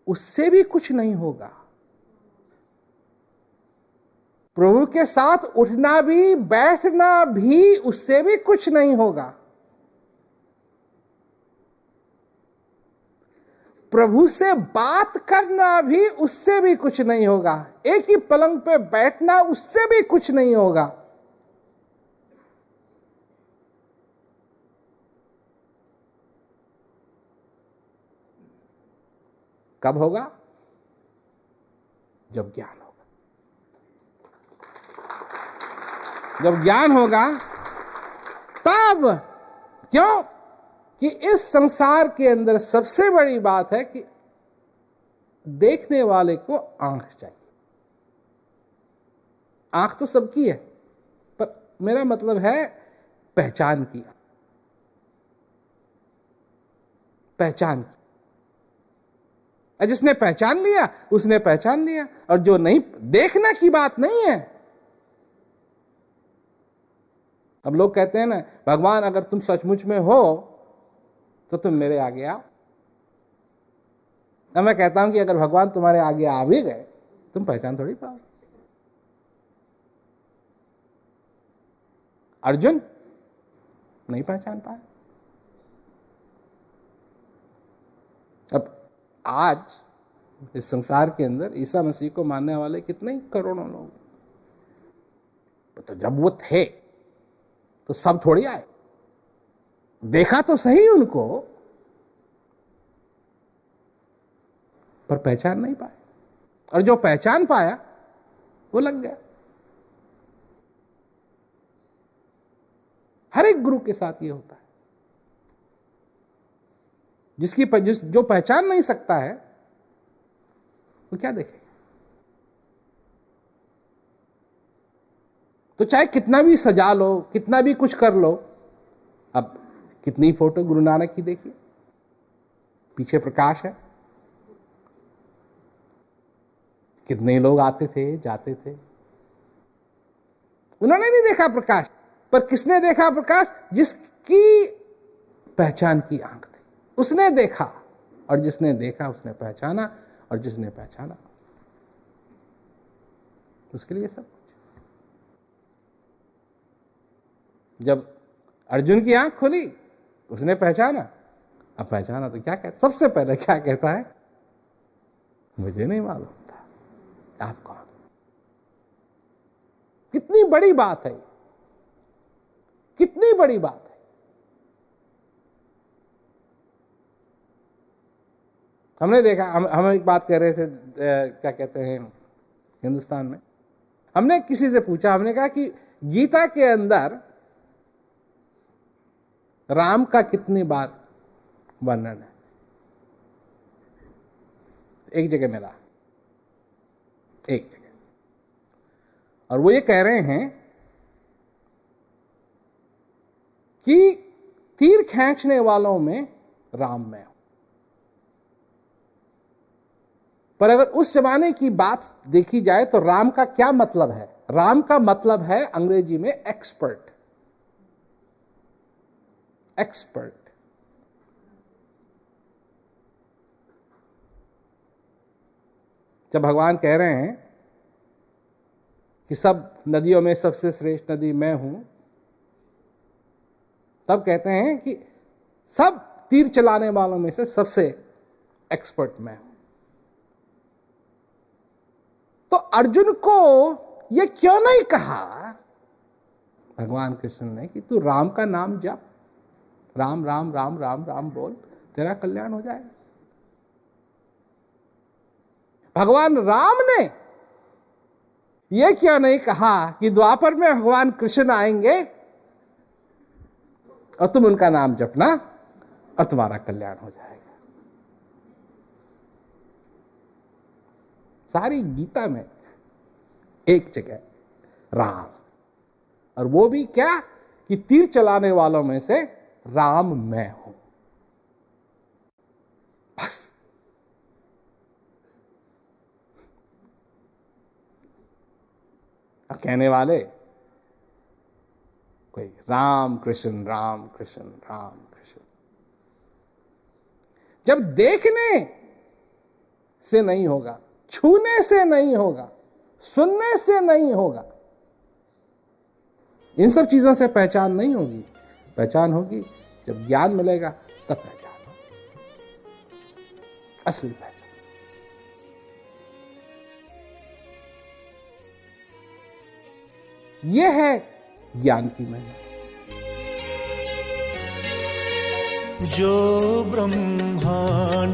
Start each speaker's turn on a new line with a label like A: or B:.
A: उससे भी कुछ नहीं होगा। प्रभु के साथ उठना भी बैठना भी उससे भी कुछ नहीं होगा। प्रभु से बात करना भी उससे भी कुछ नहीं होगा। एक ही पलंग पे बैठना उससे भी कुछ नहीं होगा। कब होगा? जब ज्ञान होगा। जब ज्ञान होगा तब। क्यों? कि इस संसार के अंदर सबसे बड़ी बात है कि देखने वाले को आंख चाहिए। आंख तो सबकी है, पर मेरा मतलब है पहचान की। पहचान की। जिसने पहचान लिया उसने पहचान लिया, और जो नहीं, देखना की बात नहीं है। अब लोग कहते हैं ना, भगवान अगर तुम सचमुच में हो तो तुम मेरे आगे आओ। अब मैं कहता हूं कि अगर भगवान तुम्हारे आगे आ भी गए तुम पहचान थोड़ी पाओ। अर्जुन नहीं पहचान पाए। अब आज इस संसार के अंदर ईसा मसीह को मानने वाले कितने करोड़ों लोग, तो जब वो थे तो सब थोड़ी आए। देखा तो सही उनको, पर पहचान नहीं पाए। और जो पहचान पाया वो लग गया। हर एक गुरु के साथ ये होता है। जो पहचान नहीं सकता है वो क्या देखेगा? तो चाहे कितना भी सजा लो, कितना भी कुछ कर लो। अब कितनी फोटो गुरु नानक की देखिए, पीछे प्रकाश है। कितने लोग आते थे जाते थे, उन्होंने नहीं देखा प्रकाश। पर किसने देखा प्रकाश? जिसकी पहचान की आंख थी उसने देखा, और जिसने देखा उसने पहचाना, और जिसने पहचाना उसके लिए सब। जब अर्जुन की आंख खुली उसने पहचाना। अब पहचाना तो क्या कहता? सबसे पहले क्या कहता है? मुझे नहीं मालूम था आप कौन। कितनी बड़ी बात है, कितनी बड़ी बात है। हमने देखा, हम एक बात कह रहे थे, क्या कहते हैं, हिंदुस्तान में हमने किसी से पूछा, हमने कहा कि गीता के अंदर राम का कितनी बार वर्णन है? एक जगह मिला, एक जगह। और वो ये कह रहे हैं कि तीर खींचने वालों में राम में। पर अगर उस जमाने की बात देखी जाए तो राम का क्या मतलब है? राम का मतलब है अंग्रेजी में एक्सपर्ट। एक्सपर्ट। जब भगवान कह रहे हैं कि सब नदियों में सबसे श्रेष्ठ नदी मैं हूं, तब कहते हैं कि सब तीर चलाने वालों में से सबसे एक्सपर्ट मैं हूं। तो अर्जुन को यह क्यों नहीं कहा भगवान कृष्ण ने कि तू राम का नाम जप, राम राम राम राम राम बोल, तेरा कल्याण हो जाएगा। भगवान राम ने यह क्यों नहीं कहा कि द्वापर में भगवान कृष्ण आएंगे और तुम उनका नाम जपना और तुम्हारा कल्याण हो जाएगा? सारी गीता में एक जगह राम, और वो भी क्या कि तीर चलाने वालों में से राम मैं हूं, बस। अब कहने वाले कोई राम कृष्ण राम कृष्ण राम कृष्ण। जब देखने से नहीं होगा, छूने से नहीं होगा, सुनने से नहीं होगा, इन सब चीजों से पहचान नहीं होगी। पहचान होगी जब ज्ञान मिलेगा, तब पहचान होगी, असली पहचान। यह है ज्ञान की महिमा।
B: जो ब्रह्मांड